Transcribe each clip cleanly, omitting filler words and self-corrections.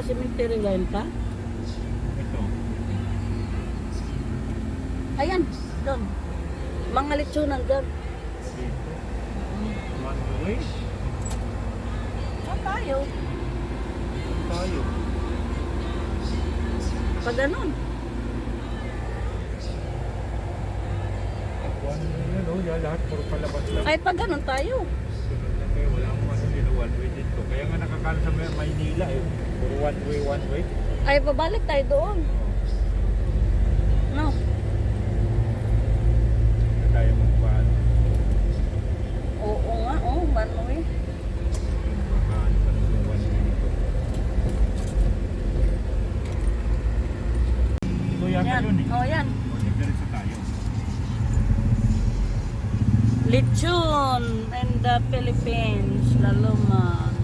cemetery line pa? Ito. Ayan, doon. Mga litsunan doon. Dito. One way. Saan tayo? Tayo. Pa ganun. One way yun, oh. Yan lahat. Puro palabas lang. Ay, pa ganun tayo. Sunod lang kayo. Wala akong ano dito. One way dito. Kaya nga nakakala sa Maynila eh. Puro one way, one way. Ay, babalik tayo doon. No? Hindi tayo magpaano. Oo nga, oo. Ano eh? Magpaano pa ng one way nito. Ito yata Yan. yun eh. Oh, yan. Nagdiretso tayo. Lechon in the Philippines. Laluman.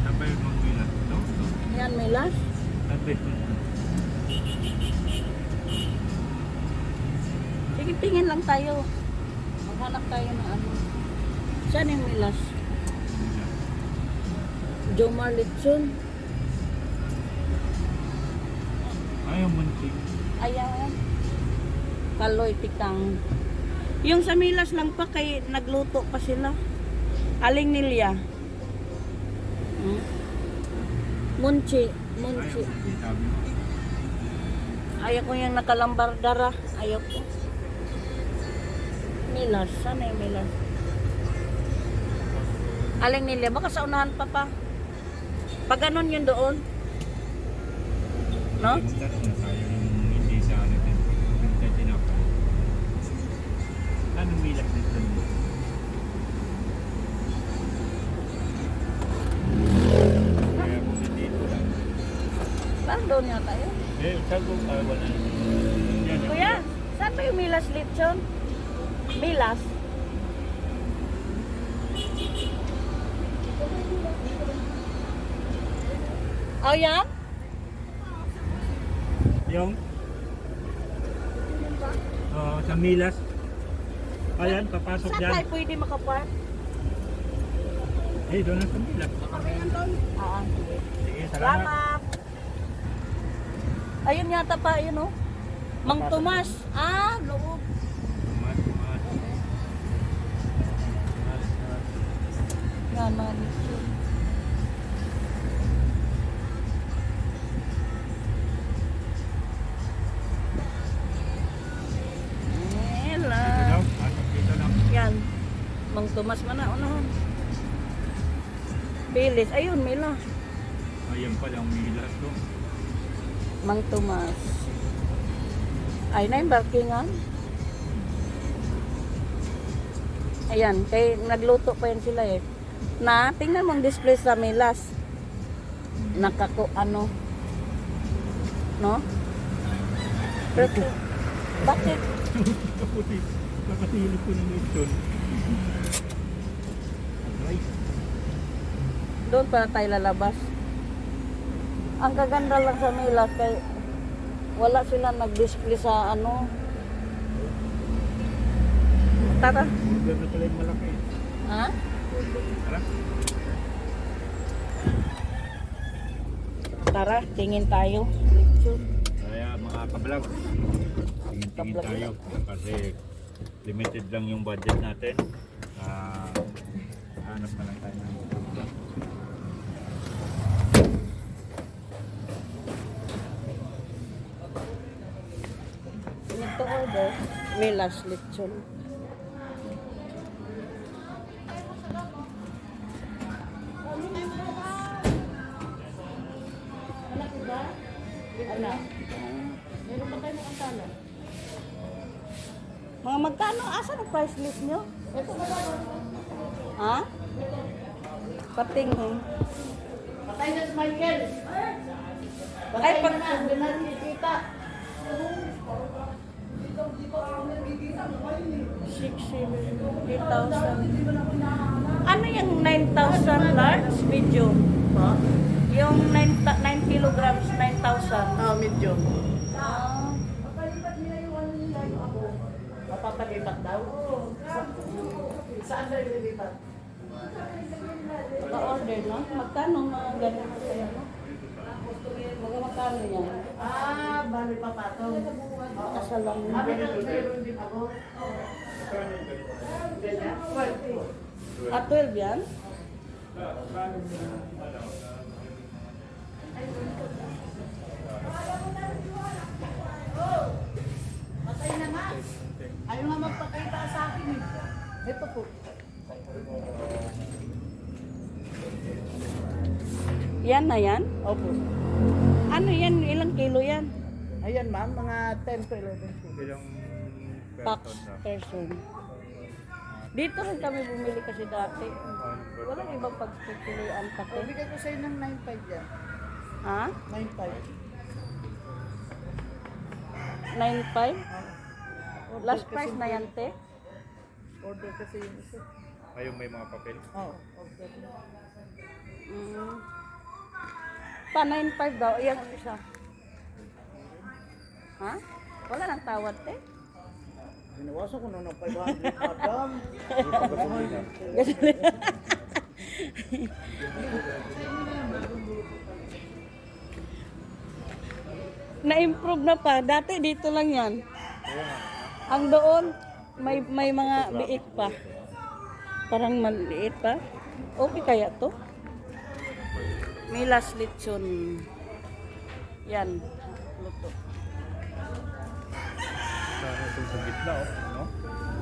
Saan ba yung mga wilat? Ito? Ito? Yan, may last. Sabi. Sige, tingin lang tayo. Maghanap tayo ng ano. Saan yung may last? Jomar Lechon. Ayaw muntik. Ayan. Kaloy tikang. Yung sa Milas lang pa kay nagluto pa sila. Aling nilya. Hmm? Munchi. Munchi. Ayaw muntik sabi mo. Ayaw ko yung nakalambardara. Ayaw ko. Milas. Sana yung Milas? Aling nilya. Baka sa unahan pa pa. Pag ganun yun doon. No? Minsan na tayo yung hindi sa ano din. Minsan tinapay. Anong milas dito? Kaya kung dito lang. Parang doon yata yun. Eh, saan kung wala na? Yan. Kuya, saan ba yung Milas Lechon? Milas? Oh, yan? Yung? Oo, sa milas. Ayan, papasok Saan dyan. tayo pwede makapark? Eh, doon na sa milas. Ah, sige. Sige, salamat. Salamat. Ayun yata pa, yun oh. Mang Tomas. Ah, loob. Tumas, tumas. Tumas, tumas. Yan, mga lechon. Ela. Dito daw, pasok dito lang. Yan. Mang Tomas man na, unahan. Pilis. Ayun, Mila. Ayan pala ang milas to. Mang Tomas. Ay na yung barkingan. Ayan, kay nagluto pa yan sila eh. Na, tingnan mong display sa Milas. Nakako, ano. No? Pero, bakit? Kaputi. Kakasilip ko ng lechon. Ay, Doon pa tayo lalabas. Ang kaganda lang sa Milas kay wala sila nag-display sa ano. Tara. burger na pala yung malaki. Ha? Tara. Tara, tingin tayo. Lechon. Kaya mga kablog, tingin-tingin tayo kasi limited lang yung budget natin. Hanap na lang tayo ng Ito order, Milas Lechon. Anak. Meron ba kayo mga tala? Mga magkano? Asan ang price list nyo? Ha? Patingin. Patay na si Michael. Ay, pag... Hindi na nakikita. 60,000. Ano yung 9,000 large video? Ha? Yung 9 kilograms, 9,000. Ah, medyo. Ah, Papalipat daw? Saan tayo lilipat? Pa-order, no? Magkano mga ganun kaya, no? Mga magkano yan? Bali pa patong. Kasal lang. Meron din ako. Ganyan? 12 yan? Patay na nga. Ayaw nga magpakita sa akin eh. Ito po. Yan na yan? Opo. Ano yan? Ilang kilo yan? Ayan ma'am, mga 10 to 11 po. Ilang Pax person na? person. Dito rin kami bumili kasi dati. Walang ibang pagpipilian O, pati. bigay ko sa'yo ng 9.5 yan. Ha? 9.5. 9.5? Last price na yan, te? Order kasi yung isa. Ayun, may mga papel. Oo, order. Mm. Pa 9.5 daw. Iyan ang isa. Ha? Wala nang tawad, te? Binawasan ko na ng 500, madam. Na-improve na pa. Dati dito lang yan. Ang doon, may mga liit pa. Parang maliit pa. Okay kaya to? Milas lechon. Yan. Luto. Sana itong sa gitna, oh. No?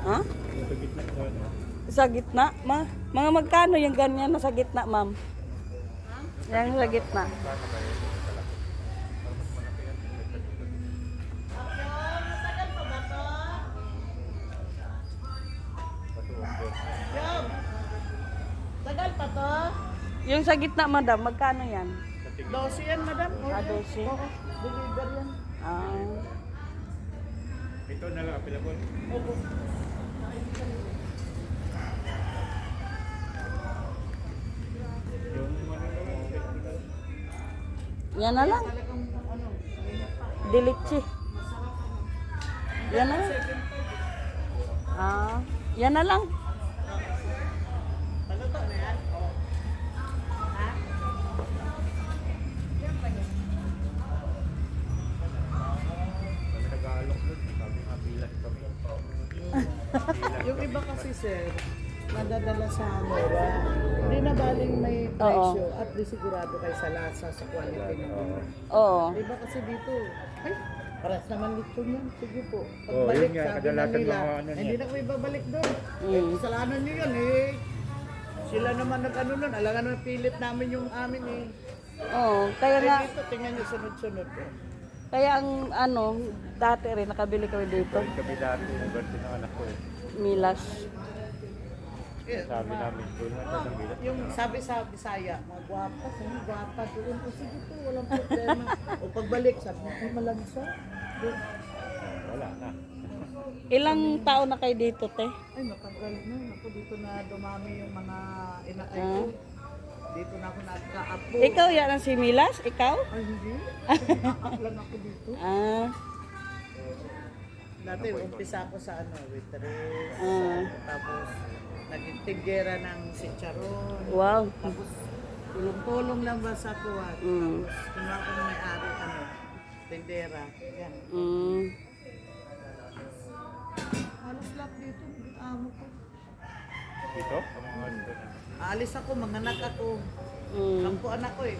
Ha? Yung sa gitna, ano? Sa gitna, ma? Mga magkano yung ganyan na sa gitna, ma'am? Yan sa gitna. Job! Tagal pa to? Yung sa gitna, madam, magkano yan? 12 yan, madam. Ah, 12? Oo, deliver yan. Ah. Ito na lang, available. Opo. Yung Yan na lang. Talagang ano, Dilichi. Yan na lang. Ah, yan na lang. paluto na yan. Ha? kami nag-aalok doon. Sabi nga, bilan kami. Yung iba kasi sir, nadadala sa mura. Hindi na baling may presyo at di sigurado kayo sa lasa, sa quality ng Oo. Iba kasi dito, ay, paras naman lechon yan. Sige po. Oo, Pagbalik, yun nga, sabi na kadalasan nila, mga ano hindi niya. na kami babalik doon. Mm. Kasalanan nyo yun eh. Sila naman nag-ano nun, alangan na pilit namin yung amin eh. Oo. Kaya Kaya nga, dito, tingnan nyo sunod-sunod eh. kaya ang ano, dati rin nakabili kami dito. Kami dati, yung birthday ng anak ko eh. Milas. Eh, Sabi namin, doon na sa bilan. yung sabi sa Bisaya, mga gwapa, sabi gwapa doon. O sige po, walang problema. O pagbalik, sabi niya, ay malansa. Doon. Wala na. Ilang taon na kayo dito, te? Ay, matagal na. Ako dito na dumami yung mga inakay ko. Dito na ako nagka-apo. Ikaw yan ang si Milas? Ikaw? Ay, hindi. Nag-aak lang ako dito. Ah. Dati, umpisa ako sa ano, waitress. Ah. Tapos, naging tigera ng chicharon. Wow. Tapos, tulong-tulong lang ba sa kuwan. Mm. Tapos, kinuha ko ng may-ari, ano, tindera. Yan. Mm. Halos lahat dito, amo ko. Dito, ang mga ano doon. Aalis ako, manganak ako. Mm. Kampo anak ko eh.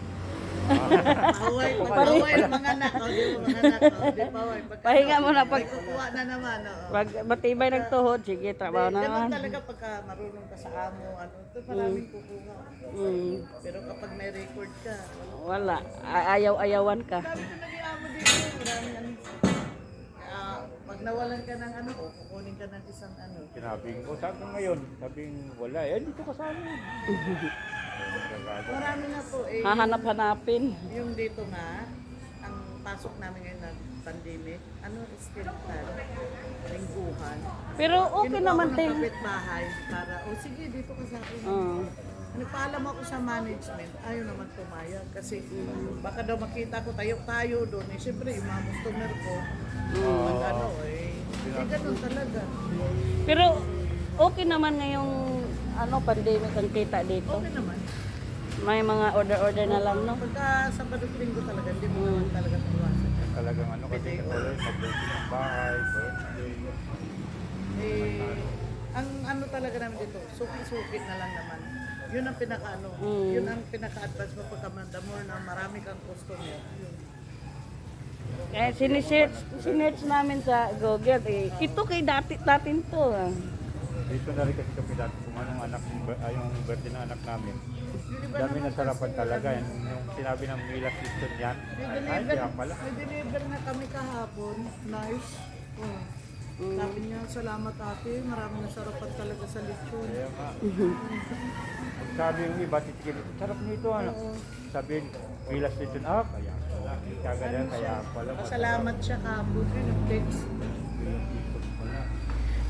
Paway, pag-away ang mga anak. O, di mo mga anak. O, di paway. Pahinga mo na pag- May kukuha na naman. O. Pag matibay nagtuhod, sige, trabaho na Ganun naman. talaga pagka marunong ka sa amo, ano, ito maraming kukuha. Mm. Pero kapag may record ka, Wala. Ayaw-ayawan ka. dami ko naging amo dito. Maraming ano. Kaya pag nawalan ka ng ano, o kukunin ka ng isang ano. Sinabing ko, saan ka ngayon? Sabing, wala. Eh, dito ka sa amin. Marami na po eh. Hahanap-hanapin. Yung dito nga, ang pasok namin ngayon na pandemic, ano, still lingguhan. Pero okay Kinuha naman, ko te. ng kapitbahay para, o sige, dito ka sa akin. Oo. Nagpaalam ako sa management, ayaw naman pumayag. Kasi baka daw makita ko tayo doon. Eh, siyempre, yung mga customer ko, ano eh, Eh, ganun talaga. Pero okay naman ngayong pandemic ang kita dito. Okay naman. May mga order-order na lang, no? Pagka Sabado at Linggo talaga, hindi mo naman talaga iwasan. Talagang kasi always mag-blessing ng bahay, birthday. Ang talaga namin dito, suki-suki na lang naman. Yun ang Mm. yun ang pinaka-advance mo pagkamanda mo na marami kang customer. Yun. Kaya sinesearch namin sa Google, ito kay datin to. Dito na rin kasi kami dati kung anong yung birthday ng anak namin. Dami na sarapan talaga. Yung sinabi ng Mila System yan. Ay, kaya pala. May deliver na kami kahapon. Nice. Oh. Sabi niya, salamat ate. Marami na sarapan talaga sa lechon. Kaya nga. Sabi yung iba, titigil ito. Sarap nito, ano? Sabi, Mila System, kaya pala. Kagalan, kaya pala. Salamat siya kahapon. Text.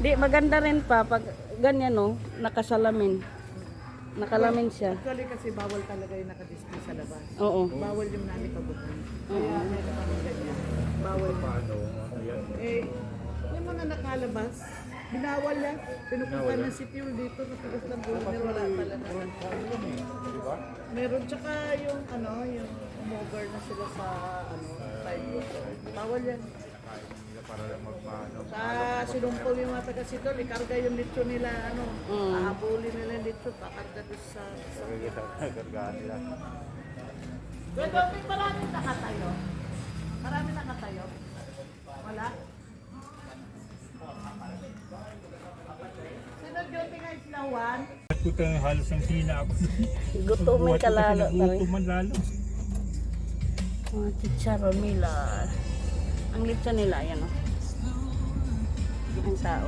Di, maganda rin pa pag ganyan, no? Nakasalamin. Nakalamin siya. Actually kasi bawal talaga yung nakadisplay sa labas. Oo. Bawal yung nalikabukan. Kaya meron kami ganyan. Bawal. Paano? Ayan. Yung mga nakalabas, binawal yan. Pinupunta ng city yung dito, natigas ng bulan, wala talaga. Diba? Meron tsaka yung yung umover na sila sa sidewalk. Bawal yan. Nakain nila para lang magpaano. Sa sinumpong yung mga taga-sitol, ikarga yung lechon nila, ahabulin nila yung lechon, kakarga doon sa... Gargaan nila. Pwede, marami nakatayo. Marami nakatayo. Wala? Sino duty nga isla Juan? Puta, halos ang hina ako. Gutumin ka lalo. Gutuman lalo. Mga chicharon nila. Ang lechon nila, yan o. Ang tao.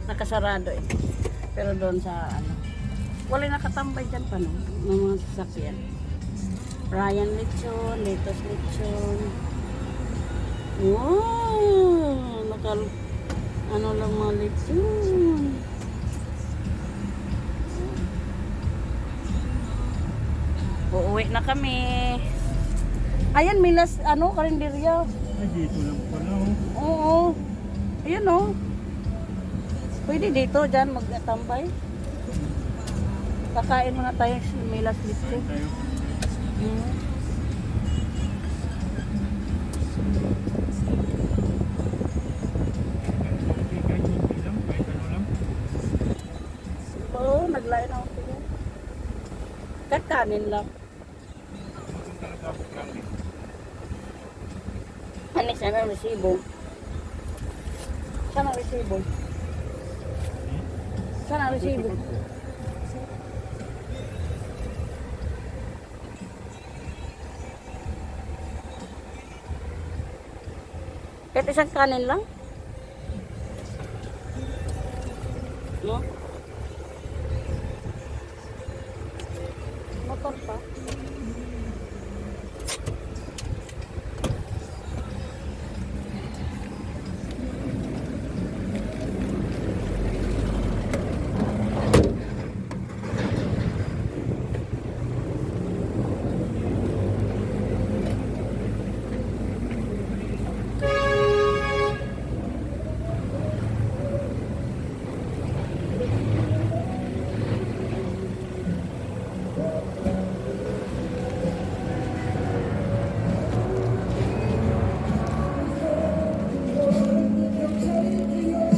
Nakasarado eh. Pero doon sa wala nakatambay dyan pa, no? Ng mga sasakyan. Ryan lechon, Litos lechon. Wow! Lang mga lechon. Uuwi na kami. Ayan, Milas, karinderya. Ay, dito lang pala. Oo. Ayan, oh. Pwede dito, dyan, magtambay. Kakain muna tayo sa Milas dito. Tayo. Oo, naglain ako sila. Kakanin lang. Ano sana ang resibo? Saan ang resibo? Saan ang resibo? Kahit isang kanin lang? No? Motor pa?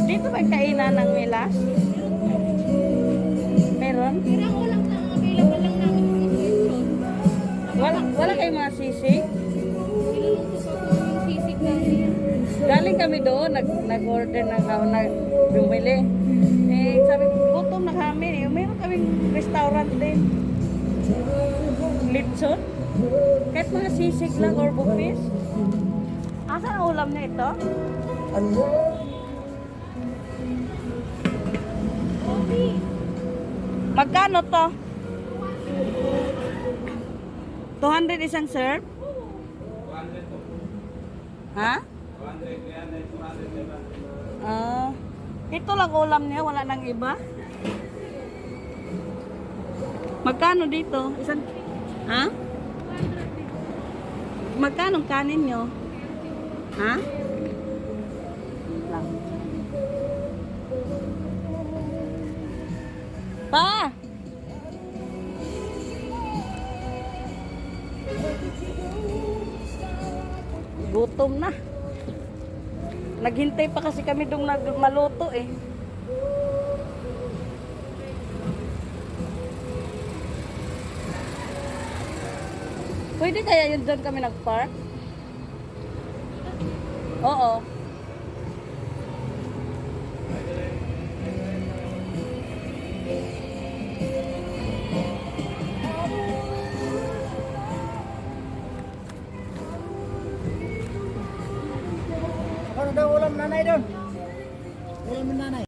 Dito ba yung kainan ng Milas? Meron? Wala kayong mga sisig? Galing kami doon, nag-order ng bumili. Sabi ko, gutom na kami. Meron kaming restaurant din. Lipson? Kahit mga sisig lang or bupis. Asan ang ulam niya ito? Magkano to? 200 isang serve? Ha? Ito lang ulam niya, wala nang iba. Magkano dito? Isang ha? Magkano kanin nyo? Ha? Pa! Gutom na. Naghintay pa kasi kami dong maluto eh. Pwede kaya yun doon kami nag-park? Oo. Ano daw ulam nanay doon?